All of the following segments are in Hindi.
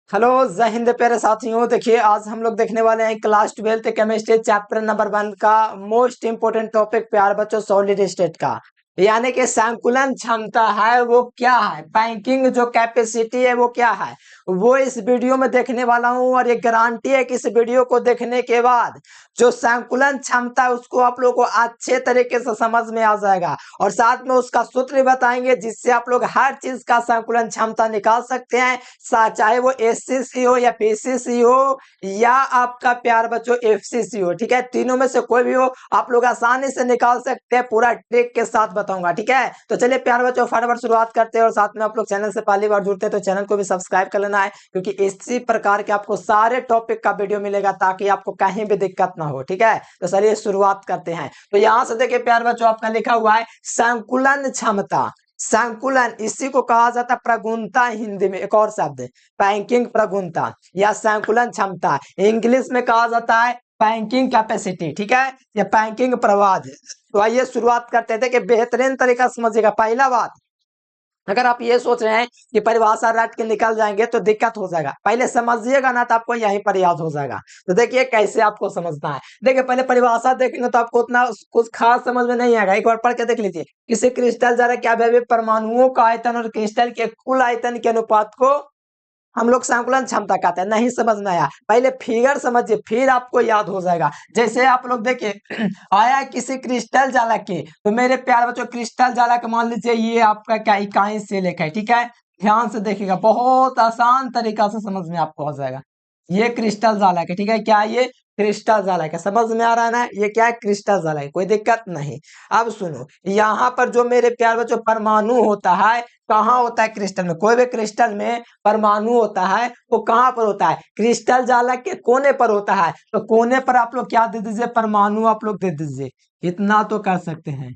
हेलो जय हिंद प्यारे साथियों। देखिए आज हम लोग देखने वाले हैं class 12th chemistry chapter number 1 का मोस्ट इंपोर्टेंट टॉपिक प्यार बच्चों सॉलिड स्टेट का, यानी कि संकुलन क्षमता है वो क्या है, बैंकिंग जो कैपेसिटी है वो क्या है, वो इस वीडियो में देखने वाला हूं। और ये गारंटी है कि इस वीडियो को देखने के बाद जो संकुलन क्षमता है उसको आप लोगों को अच्छे तरीके से समझ में आ जाएगा और साथ में उसका सूत्र बताएंगे जिससे आप लोग हर चीज का संकुलन क्षमता निकाल सकते हैं, चाहे वो एससीसी हो या पीसीसी हो या आपका प्यार बच्चों एफसीसी हो। ठीक है, तीनों में से कोई भी हो आप लोग आसानी से निकाल सकते हैं, पूरा ट्रिक के साथ बताऊंगा। ठीक है, तो चलिए प्यार बच्चों फटाफट शुरुआत करते हैं। और साथ में आप लोग चैनल से पहली बार जुड़ते हैं तो चैनल को भी सब्सक्राइब कर लेना है, क्योंकि इसी प्रकार के आपको सारे टॉपिक का वीडियो मिलेगा ताकि आपको कहीं भी दिक्कत ना हो। ठीक है, तो चलिए शुरुआत करते हैं। तो यहां से देखिए प्यार बच्चों आपका लिखा हुआ है संकुलन क्षमता। संकुलन इसी को कहा जाता है प्रगुणता, हिंदी में एक और शब्द बैंकिंग प्रगुणता या संकुलन क्षमता, इंग्लिश में कहा जाता है बैंकिंग कैपेसिटी। ठीक है, या बैंकिंग प्रवाह। तो आइए शुरुआत करते थे कि बेहतरीन तरीका समझिएगा। पहला बात, अगर आप ये सोच रहे हैं कि परिभाषा रट के निकल जाएंगे तो दिक्कत हो जाएगा, पहले समझिएगा ना तो आपको यहीं पर याद हो जाएगा। तो देखिए कैसे आपको समझना है। देखिए पहले परिभाषा देखेंगे तो आपको उतना कुछ खास समझ में नहीं आएगा, एक बार पढ़ के देख लीजिए। किसी क्रिस्टल जरा क्या परमाणुओं का आयतन और क्रिस्टल के कुल आयतन के अनुपात को हम लोग संकुलन क्षमता कहते हैं। नहीं समझ में आया, पहले फिगर समझिए फिर आपको याद हो जाएगा। जैसे आप लोग देखिए आया किसी क्रिस्टल जालक के, तो मेरे प्यारे बच्चों क्रिस्टल जालक मान लीजिए ये आपका क्या इकाई से लेकर है। ठीक है, ध्यान से देखिएगा, बहुत आसान तरीका से समझ में आपको आ जाएगा। ये क्रिस्टल जालक है। ठीक है, क्या ये क्रिस्टल जालक है, समझ में आ रहा है ना, ये क्या है क्रिस्टल जालक है, कोई दिक्कत नहीं। अब सुनो, यहाँ पर जो मेरे प्यार बच्चों परमाणु होता है कहाँ होता है क्रिस्टल में, कोई भी क्रिस्टल में परमाणु होता है वो कहाँ पर होता है, क्रिस्टल जालक के कोने पर होता है। तो कोने पर आप लोग क्या दे दीजिए, परमाणु आप लोग दे दीजिए। इतना तो कर सकते हैं।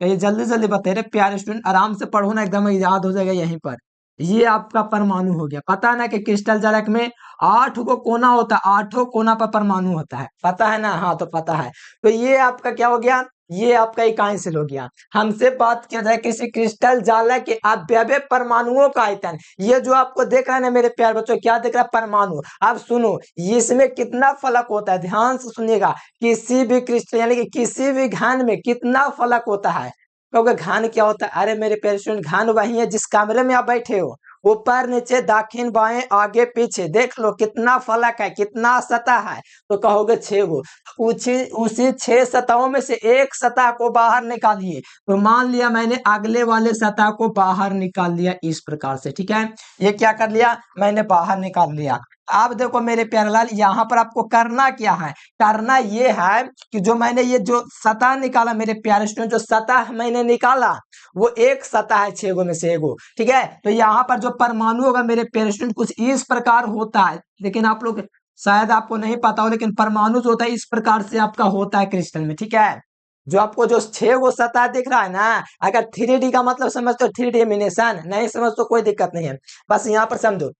तो ये जल्दी जल्दी बता रहे प्यारे स्टूडेंट, आराम से पढ़ो ना, एकदम याद हो जाएगा यहीं पर। ये आपका परमाणु हो गया। पता है ना कि क्रिस्टल जालक में 8 को कोना होता है, 8 कोना पर परमाणु होता है, पता है ना, हाँ तो पता है। तो ये आपका क्या हो गया, ये आपका इकाई हो गया। हमसे बात किया जाए किसी क्रिस्टल जालक के अवयव परमाणुओं का आयतन, ये जो आपको देख रहा है ना मेरे प्यार बच्चों, क्या देख रहा है, परमाणु। अब सुनो इसमें कितना फलक होता है, ध्यान से सुनिएगा। किसी भी क्रिस्टल यानी कि किसी भी घन में कितना फलक होता है, क्योंकि घन क्या होता है, अरे मेरे प्यारे स्टूडेंट घन वही है जिस कमरे में आप बैठे हो, ऊपर नीचे दाखिन बाएं आगे पीछे देख लो कितना फलक है, कितना सतह है। तो कहोगे 6 गो, उसी 6 सतहों में से एक सतह को बाहर निकालिए। तो मान लिया मैंने अगले वाले सतह को बाहर निकाल लिया इस प्रकार से। ठीक है, ये क्या कर लिया, मैंने बाहर निकाल लिया। अब देखो मेरे प्यारे लाल, यहाँ पर आपको करना क्या है, करना ये है कि जो मैंने ये जो सतह निकाला मेरे प्यारे स्टूडेंट, जो सतह मैंने निकाला वो एक सतह है 6 गो में से एगो। ठीक है, तो यहाँ पर जो परमाणु होगा मेरे प्यारे स्टूडेंट कुछ इस प्रकार होता है, लेकिन आप लोग शायद आपको नहीं पता हो, लेकिन परमाणु जो होता है इस प्रकार से आपका होता है क्रिस्टल में। ठीक है, जो आपको जो 6 गो सतह दिख रहा है ना, अगर 3D का मतलब समझते हो, 3D एनिमेशन नहीं समझ तो कोई दिक्कत नहीं है, बस यहाँ पर समझो।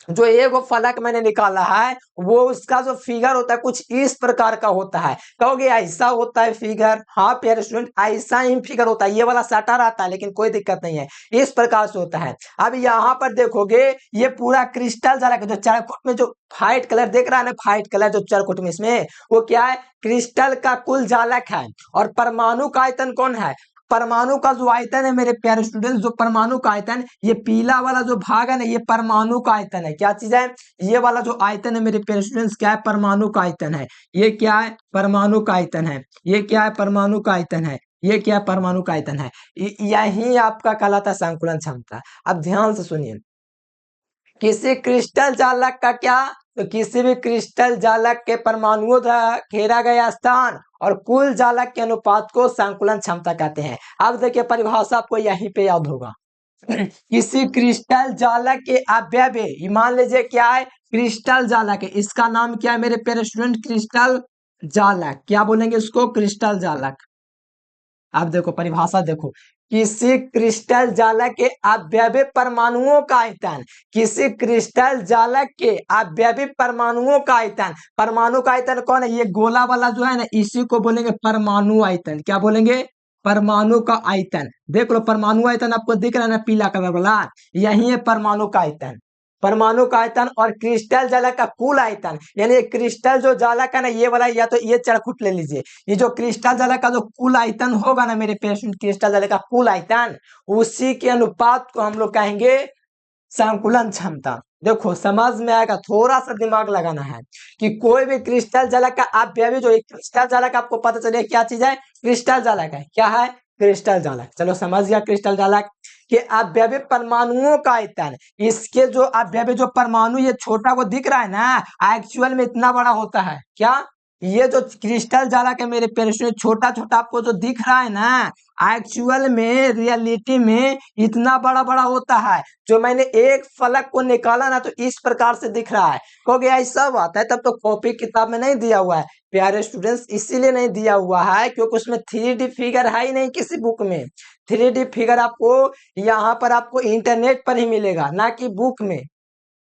जो एक वो फलक मैंने निकाला है वो उसका जो फिगर होता है कुछ इस प्रकार का होता है। कहोगे ऐसा होता है फिगर, हाँ प्यारे स्टूडेंट ऐसा ही फिगर होता है, ये वाला सटा रहता है लेकिन कोई दिक्कत नहीं है, इस प्रकार से होता है। अब यहाँ पर देखोगे ये पूरा क्रिस्टल जला जो चरखुट में जो व्हाइट कलर देख रहा है ना, व्हाइट कलर जो चरखुट में इसमें वो क्या है, क्रिस्टल का कुल जालक है। और परमाणु का आयतन कौन है, परमाणु का जो आयतन है मेरे प्यारे स्टूडेंट, जो परमाणु का आयतन, ये पीला वाला जो भाग है ना ये परमाणु का आयतन है। क्या चीज है, ये वाला जो आयतन है मेरे प्यारे स्टूडेंट्स क्या है, परमाणु का आयतन है। ये क्या है, परमाणु का आयतन है। ये क्या है, परमाणु का आयतन है। ये क्या परमाणु का आयतन है। यही आपका कहलाता है संकुलन क्षमता। अब ध्यान से सुनिए, किसी क्रिस्टल जालक का क्या, तो किसी भी क्रिस्टल जालक के परमाणुओं द्वारा घेरा गया स्थान और कुल जालक के अनुपात को संकुलन क्षमता कहते हैं। अब देखिए परिभाषा आपको यहीं पे याद होगा। किसी क्रिस्टल जालक के अवयव, मान लीजिए क्या है, क्रिस्टल जालक है, इसका नाम क्या है मेरे प्यारे स्टूडेंट, क्रिस्टल जालक। क्या बोलेंगे उसको, क्रिस्टल जालक। अब देखो परिभाषा देखो, किसी क्रिस्टल जालक के अवयवी परमाणुओं का आयतन, किसी क्रिस्टल जालक के अवयवी परमाणुओं का आयतन, परमाणु का आयतन कौन है, ये गोला वाला जो है ना इसी को बोलेंगे परमाणु आयतन। क्या बोलेंगे, परमाणु का आयतन। देख लो परमाणु आयतन आपको दिख रहा है ना, पीला कलर वाला, यही है परमाणु का आयतन। परमाणु का आयतन और क्रिस्टल जालक का कुल आयतन, यानी क्रिस्टल जो जालक है ना ये वाला, या तो ये चरखुट ले लीजिए, ये जो क्रिस्टल जालक का जो कुल आयतन होगा ना मेरे पेशेंट, क्रिस्टल जालक का कुल आयतन, उसी के अनुपात को हम लोग कहेंगे संकुलन क्षमता। देखो समझ में आएगा, थोड़ा सा दिमाग लगाना है कि कोई भी क्रिस्टल जालक का अपव्यय, जो एक क्रिस्टल जालक आपको पता चले क्या चीज है, क्रिस्टल जालक है, क्या है, क्रिस्टल जालक। चलो समझ गया क्रिस्टल जालक के अपव्यय परमाणुओं का आयतन, इसके जो अपव्यय जो परमाणु ये छोटा को दिख रहा है ना, एक्चुअल में इतना बड़ा होता है। क्या ये जो क्रिस्टल जालक है मेरे पेरेंट्स, छोटा छोटा आपको जो दिख रहा है ना, एक्चुअल में रियलिटी में इतना बड़ा बड़ा होता है। जो मैंने एक फलक को निकाला ना तो इस प्रकार से दिख रहा है, कहोगे ऐसा बात है, तब तो कॉपी किताब में नहीं दिया हुआ है प्यारे स्टूडेंट्स, इसीलिए नहीं दिया हुआ है क्योंकि उसमें 3D फिगर है ही नहीं किसी बुक में। 3D फिगर आपको यहाँ पर आपको इंटरनेट पर ही मिलेगा, ना कि बुक में,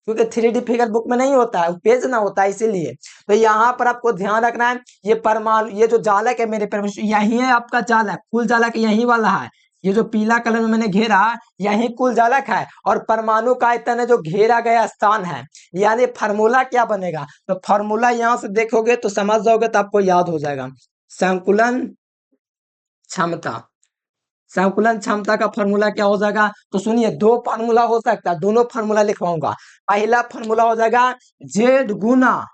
क्योंकि 3D फिगर बुक में नहीं होता है, पेज ना होता है, इसीलिए। तो यहाँ पर आपको ध्यान रखना है, ये परमाणु, ये जो जालक है मेरे पेरेंट्स, यही है आपका जालक, कुल जालक यही वाला है। ये जो पीला कलर में मैंने घेरा, यही कुल जालक है, और परमाणु का आयतन है जो घेरा गया स्थान है। यानी फार्मूला क्या बनेगा, तो फार्मूला यहाँ से देखोगे तो समझ जाओगे, तो आपको याद हो जाएगा। संकुलन क्षमता, संकुलन क्षमता का फॉर्मूला क्या हो जाएगा, तो सुनिए दो फॉर्मूला हो सकता है, दोनों फॉर्मूला लिखवाऊंगा। पहला फॉर्मूला हो जाएगा जेड गुना,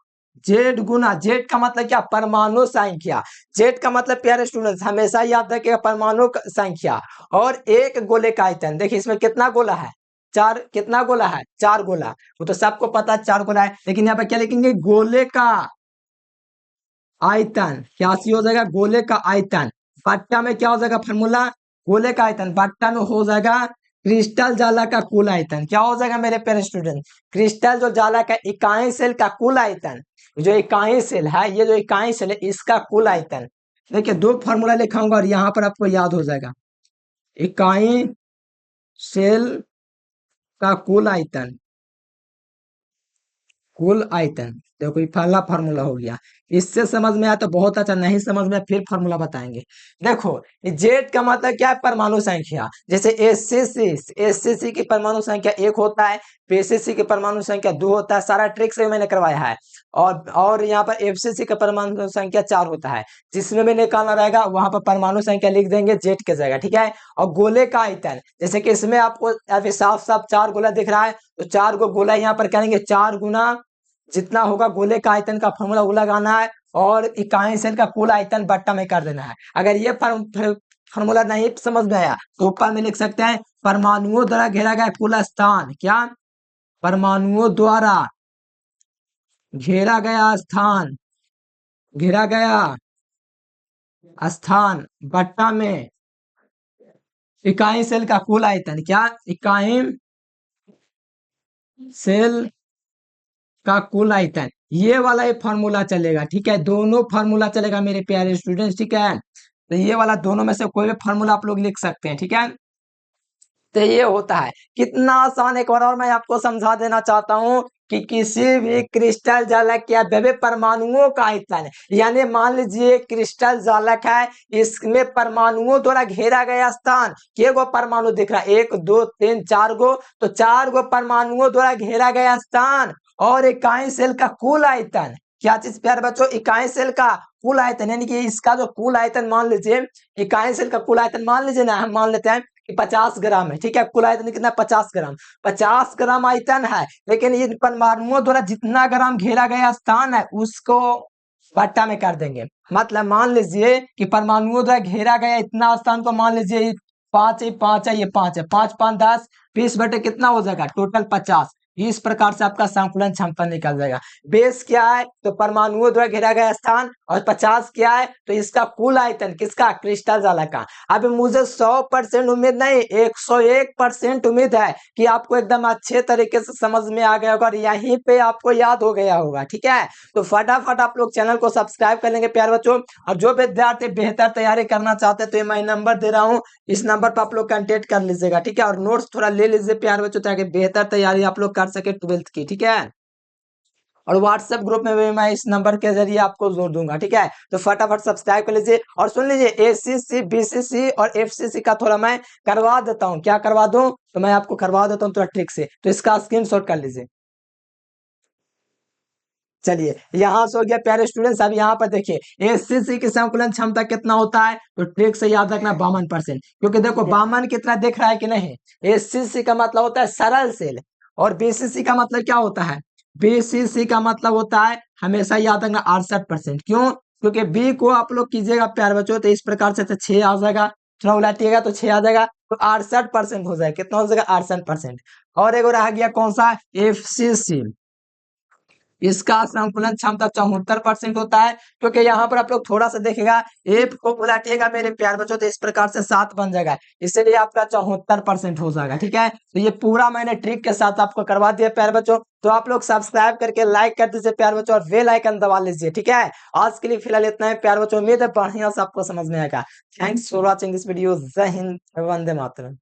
जेड गुना, जेड का मतलब क्या, परमाणु संख्या। जेड का मतलब प्यारे स्टूडेंट्स हमेशा याद रखिएगा, परमाणु संख्या, और एक गोले का आयतन। देखिए इसमें कितना गोला है, चार, कितना गोला है, चार गोला, वो तो सबको पता है चार गोला है, लेकिन यहाँ पे क्या लिखेंगे, गोले का आयतन। क्या सी हो जाएगा, गोले का आयतन। बट्टा में क्या हो जाएगा फॉर्मूला, गोले का आयतन, बट्टा में हो जाएगा क्रिस्टल जाला का कुल आयतन। क्या हो जाएगा मेरे प्यारे स्टूडेंट, क्रिस्टल जो जाला का इकाई सेल का कुल आयतन, जो इकाई सेल है, ये जो इकाई सेल है इसका कुल आयतन। देखिए दो फॉर्मूला लिखाऊंगा और यहाँ पर आपको याद हो जाएगा, इकाई सेल का कुल आयतन, कुल आयतन। देखो ये पहला फार्मूला हो गया, इससे समझ में आया तो बहुत अच्छा, नहीं समझ में फिर फार्मूला बताएंगे। देखो जेड का मतलब क्या है, परमाणु संख्या। जैसे एससीसी की परमाणु संख्या 1 होता है, पीसीसी की परमाणु संख्या 2 होता है, सारा ट्रिक से मैंने करवाया है। और यहाँ पर एफसीसी का परमाणु संख्या 4 होता है, जिसमें भी निकालना रहेगा वहां पर परमाणु संख्या लिख देंगे जेड की जगह, ठीक है। और गोले का आयतन, जैसे कि इसमें आपको अभी साफ साफ 4 गोला दिख रहा है, तो 4 गो गोला यहाँ पर करेंगे, 4 गुना जितना होगा गोले का आयतन का फॉर्मूला वो लगाना है, और इकाई सेल का कुल आयतन बट्टा में कर देना है। अगर ये फॉर्मूला नहीं समझ में आया तो ऊपर में लिख सकते हैं, परमाणुओं द्वारा घेरा गया कुल स्थान, क्या, परमाणुओं द्वारा घेरा गया स्थान, घेरा गया स्थान बट्टा में इकाई सेल का कुल आयतन, क्या, इकाई सेल का कुल आयतन। ये वाला ये फॉर्मूला चलेगा, ठीक है, दोनों फॉर्मूला चलेगा मेरे प्यारे स्टूडेंट्स, ठीक है। तो ये वाला दोनों में से कोई भी फॉर्मूला आप लोग लिख सकते हैं, ठीक है। तो ये होता है, कितना आसान, एक बार और मैं आपको समझा देना चाहता हूँ कि किसी भी क्रिस्टल जालक या विभिन्न परमाणुओं का आयतन, यानी मान लीजिए क्रिस्टल जालक है, इसमें परमाणुओं द्वारा घेरा गया स्थान, के गो परमाणु दिख रहा है, 1 2 3 4 गो, तो 4 गो परमाणुओं द्वारा घेरा गया स्थान, और इकाई सेल का कुल आयतन। क्या चीज प्यारे बच्चों, इकाई सेल का कुल आयतन, यानी कि इसका जो कुल आयतन मान लीजिए, इकाई सेल का कुल आयतन मान लीजिए ना, हम मान लेते हैं कि 50 ग्राम है, ठीक है, कुल आयतन कितना, 50 ग्राम, 50 ग्राम आयतन है, लेकिन इन परमाणुओं द्वारा जितना ग्राम घेरा गया स्थान है उसको बट्टा में कर देंगे। मतलब मान लीजिए कि परमाणुओं द्वारा घेरा गया इतना स्थान को मान लीजिए 5 है, 5 है, ये 5 है, 5 5 10 20 बटे कितना हो जाएगा, टोटल 50। इस प्रकार से आपका संकुलन क्षमता निकल जाएगा। बेस क्या है, तो परमाणुओं द्वारा घेरा गया स्थान, और 50 क्या है, तो इसका कुल आयतन, किसका, क्रिस्टल जालक का। अब मुझे 100% उम्मीद नहीं, 101% उम्मीद है कि आपको एकदम अच्छे तरीके से समझ में आ गया होगा, और यहीं पे आपको याद हो गया होगा, ठीक है। तो फटाफट आप लोग चैनल को सब्सक्राइब कर लेंगे प्यारे बच्चों, और जो विद्यार्थी बेहतर तैयारी करना चाहते हैं तो ये मैं नंबर दे रहा हूँ, इस नंबर पर आप लोग कांटेक्ट कर लीजिएगा, ठीक है। और नोट्स थोड़ा ले लीजिए प्यारे बच्चों, ताकि बेहतर तैयारी आप लोग कर सके 12th की, ठीक है। और व्हाट्सएप ग्रुप में भी मैं इस नंबर के जरिए आपको जोड़ दूंगा, ठीक है। तो फटाफट सब्सक्राइब कर लीजिए और सुन लीजिए, एसीसी बीसीसी और एफसीसी का थोड़ा मैं करवा देता हूँ। क्या करवा दूं? तो मैं आपको करवा देता हूँ थोड़ा ट्रिक से, तो इसका स्क्रीनशॉट कर लीजिए। चलिए यहाँ से हो गया प्यारे स्टूडेंट्स। अब यहाँ पर देखिए एससीसी की संकुलन क्षमता कितना होता है, तो ट्रिक से याद रखना 52%, क्योंकि देखो 52 की तरह दिख रहा है कि नहीं। एससीसी का मतलब होता है सरल सेल, और बीसीसी का मतलब क्या होता है, बीसीसी का मतलब होता है हमेशा याद रखना 68%। क्यों? क्योंकि बी को आप लोग कीजिएगा प्यारे बच्चों तो इस प्रकार से, तो 6 आ जाएगा, थोड़ा उलटिएगा तो 6 आ जाएगा, तो 68% हो जाएगा। कितना हो जाएगा? 68%। और एक रह गया कौन सा? एफसीसी। इसका संकुलन क्षमता 74% होता है, क्योंकि यहाँ पर आप लोग थोड़ा सा देखेगा, एफ को उलटिएगा मेरे प्यार बच्चों तो इस प्रकार से 7 बन जाएगा, इसलिए आपका 74% हो जाएगा, ठीक है। तो ये पूरा मैंने ट्रिक के साथ आपको करवा दिया प्यार बच्चों। तो आप लोग सब्सक्राइब करके लाइक कर दीजिए प्यार बच्चों, और बेल आइकन दबा लीजिए, ठीक है। आज के लिए फिलहाल इतना है प्यार बच्चों, उम्मीद है बढ़िया से आपको समझ में आएगा। Thanks for watching this video. जय हिंद, वंदे मातरम।